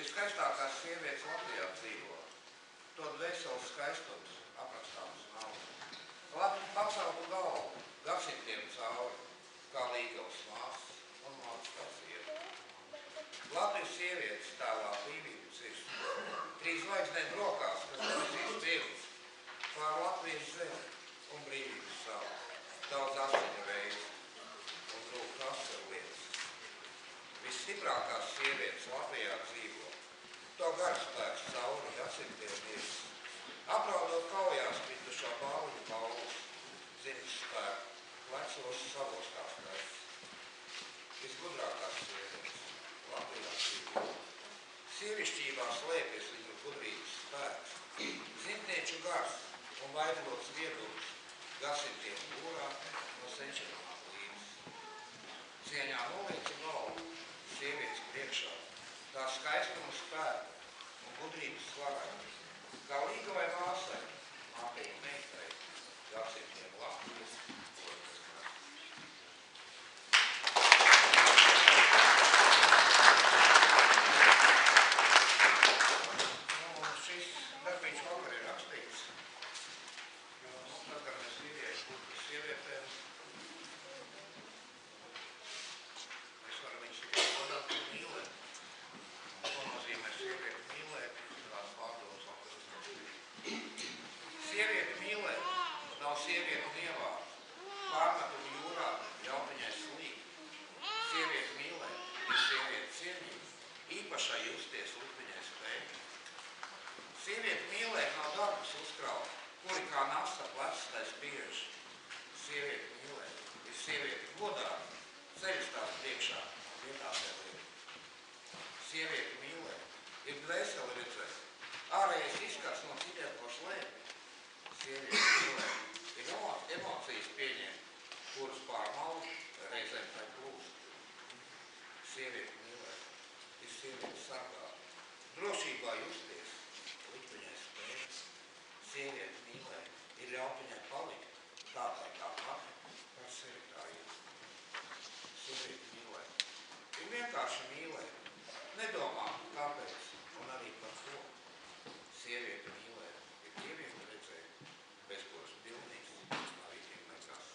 Viskaistākās sievietes Latvijā dzīvo. To dvēseles skaistums aprakstāms nav. Paceltu galvu, gadsimtiem cauri, kā līgavas māsas un māsas kā sieva. Latvijas sievietes tēlā brīvību cirstu. 3 zvaigznēm rokās, kas debesīs pilns, pār Latvijas zemi un brīvības savu. Daudz asiņu reizi un rūkt asaru lietas. Visstiprākās sievietes Latvijā dzīvo. To garspēks cauri gadsimtiem ir. Apraudot kaujās kritušā bāliņu balvas, ziņas spēku, plecos savos kā skaists. Visgudrākās sievietes Latvijā dzīvo. Sievišķībā slēpjas viņu gudrības spēks, zintnieču gars un vaidlots viedums, gadsimtiem būrā no senčiem līdz. Cieņā nolieci galvu sievietes priekšā, tā skaistuma spēka un gudrības slavēja. Kā līgavai māsai, mātei un meitai, gadsimtiem Latvijas otras krāsas. Šis darbīgs vakar ir rakstīts. Tad, kad mēs vīrieši būtu par sievietēm, mēs varam viņus tikai godāt un mīlēt. To nozīmē sievieti mīlēt, kāds pārdoms vakar uzrakstīja. Sievieti mīlēt, nav sievieti nievāt, pārmetumu jūrā ļaut viņai slīgt. Sievieti mīlēt, ir sievieti cienīt, īpašai justies likt viņai spēj. Sievieti mīlēt nav darbus uzkraut, kuri kā nasta plecs tais bieži. Sievieti mīlēt, ir sievieti godāt, ceļus tās priekšā, vietā tev liek. Sievieti mīlēt, ir dvēseli redzēt, ārējais izskats no citiem ko slēp. Sievieti mīlēt, ir emocijas pieņemt, kuras pārmalda reizēm tai plūst. Sievieti mīlēt, ir sievieti sargāt, drošībā justies, likt viņai spēt. Sievieti mīlēt, ir ļaut viņai palikt, tādai kā pati, par sevi tā ir. Sievieti mīlēt, ir vienkārši mīlēt, nedomā, kāpēc un arī par ko. Sievieti mīlēt, ir dievieti redzēt, bez kuras pilnīgs nav itiem nekas.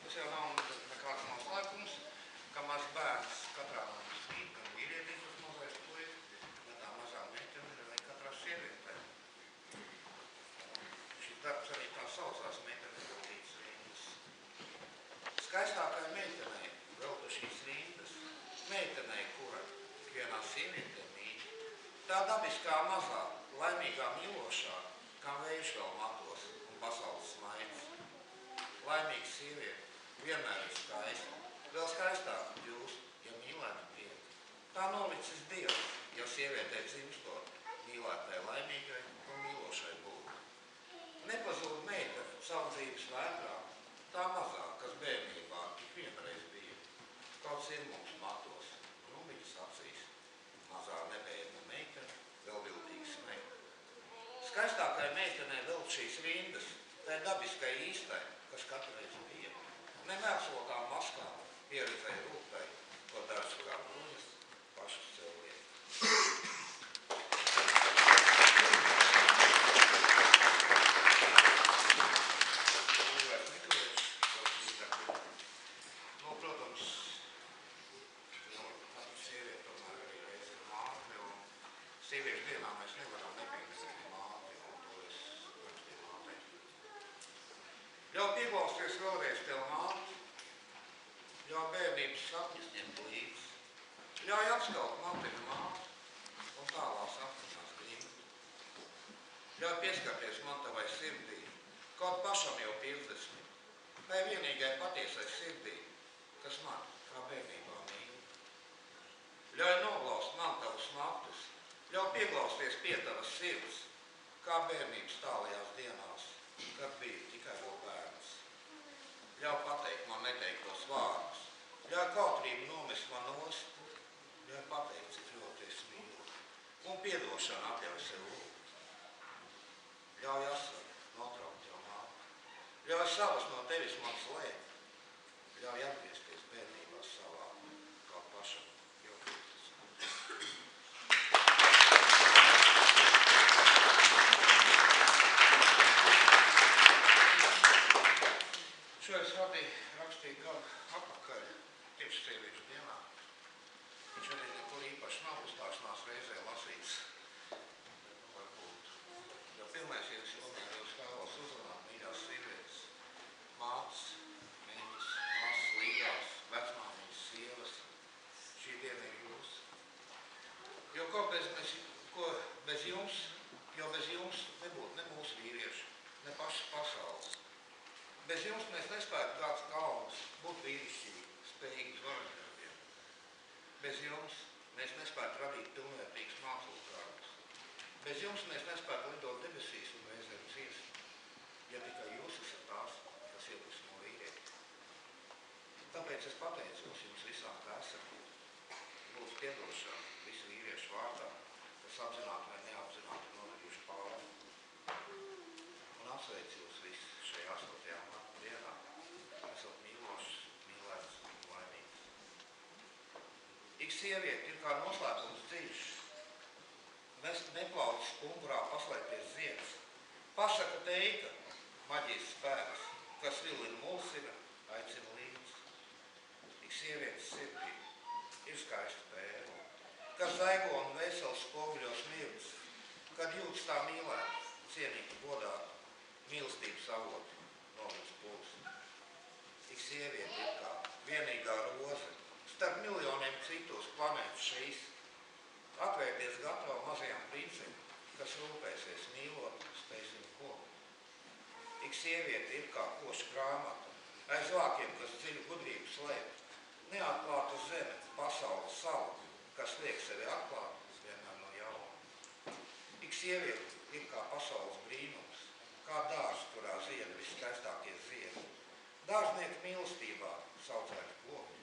Tas jau nav nekāds noslēpums, ka mazs bērns katrā mums spīd, gan vīrietīs uz mazais puisis, gan tā mazā meitene ir arī katrā sievietē. Šis darbs arī tā saucās meitene veltītas rindas. Skaistākai meitenei veltu šīs rindas, meitenei, kura ikvienā sievietē mīļ. Tā dabiskā mazā, laimīgā mīlošā, kā vējš vēl matos un pasaules smaids. Laimīga sieviete vienmēr ir skaista, vēl skaistāk kļūst, ja mīlēta tiek. Tā nolicis Dievs, ja sievietei dzimstot, mīlētai laimīgai un mīlošai būt. Nepazūd meita savu dzīves vētrā, tā mazā, kas bērnībā tik vienreiz bija. Kauts ir mums matos, rumbiņas acīs, mazā nebērna meitene, vēl viltīgi smēta. Skaistākai meitenei velt šīs rindas, tai dabiskai īstai, kas katreiz bija. Nemērsotām maskām, pieredzēja rūptai, ko darbs kā bruņas, pašas sev liek. Protams, katra sieviete tomēr arī reiz ir māte, un sieviešu dienā mēs nevaram nepieminēt māti, un to es rakstīju mātei. Ļauj pieklausties vēlreiz tev māti, ļauj bērnības sapņus ņemt līdzi, ļauj apskaut matinu māti un tālās apņemās grimt. Ļauj pieskarties man tavai sirdī, kaut pašam jau 50, tai vienīgai patiesai sirdī, kas man kā bērnībā mīl. Ļauj noglaust man tavus maktus, ļauj pieglausties pie tavas sirds, kā bērnības tālajās dienās, kad biju tikai vēl bērns. Ļauj pateikt man neteiktos vārdus, ļauj kautrību nomest man nost, ļauj pateikt, cik ļoti es mīlu, un piedošanu atļauj sev lūgt. Ļauj asaru notraukt jau māti, ļauj savas no tevis man slēp, ļauj atgriezties bērnībā savā, kā pašam jau Kristus. Šo es rakstīju gadu atpakaļ, tieši sieviešu dienā. Viņš arī nekur īpaši nav uzstāšanās reizē lasīts. Varbūt. Jo pirmais, ja es tomēr jūs vēlos uzrunāt mīļās sievietes, mātes, mīļas, māsas, līgās, vecmāmiņas, sievas, šī diena ir jūs. Jo ko bez jums nebūtu ne mūsu vīrieši, ne pašas pasaules. Bez jums mēs nespētu kāds kalns būt vīrišķīgi, spējīgi uz varoņdarbiem. Bez jums mēs nespētu radīt pilnvērtīgas mākslas darbus. Bez jums mēs nespētu lidot debesīs un reizēm ciest, ja tikai jūs esat tās, kas iedvesmo vīrieti. Tāpēc es pateicos jums visām, kā esat. Lūdzu piedošanu visu vīriešu vārdā, kas apzināti vai neapzināti nodarījuši pāri. Un apsveicu jūs visus šajā 8. marta dienā. Esat mīlošs, mīlēts un laimīgs. Ik sieviete ir kā noslēpums dziļš. Neplaucis pumurā paslēpties zieds. Pasaka teika, maģijas spēks, kas vilina mulsina, aicina līdz. Ik sievietes sirdī ir skaista pērle, kas zaigo un vesels spoguļos mirdz, kad jūtas tā mīlēt, cienīgi godāt, mīlestības avoti novirz pulsu. Ik sieviete ir kā vienīgā roze, starp miljoniem citos planētas šīs, atvērties gatava mazajām princēm, kas rūpēsies mīlot, spēsim kopu. Ik sieviete ir kā koša grāmata, aiz vākiem, kas dziļu gudrību slēp, neatklāta zeme, pasaules sala, kas liek sevi atklāt, vienmēr no jauna. Ik sieviete ir kā pasaules brīnums, kā dārs, kurā zieda viskaistākie ziedi. Dārznieki mīlestībā saucēti koki,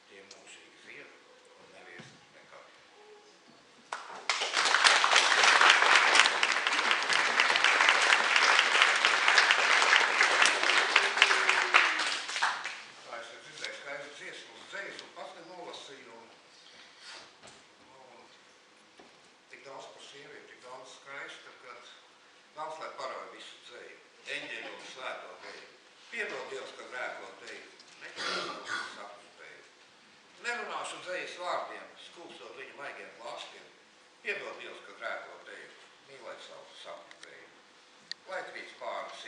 tie mūžīgi ziedi un nevies nekad. Tā es dzirdēju skaistu dziesmu uz dzejas un pats nenolasīju un tik daudz par sievieti, tik daudz skaista, kad Vēls, lai parāda visu dzeju, eņģeļu un svēto deju. Piedod Dievs, ka grēko teju, neķerās sapņu teju. Nerunāšu dzejas vārdiem, skūpstot viņu maigiem plāstiem. Piedod Dievs, ka grēko teju, mīlēt savu sapņu teju. Lai krīts pāri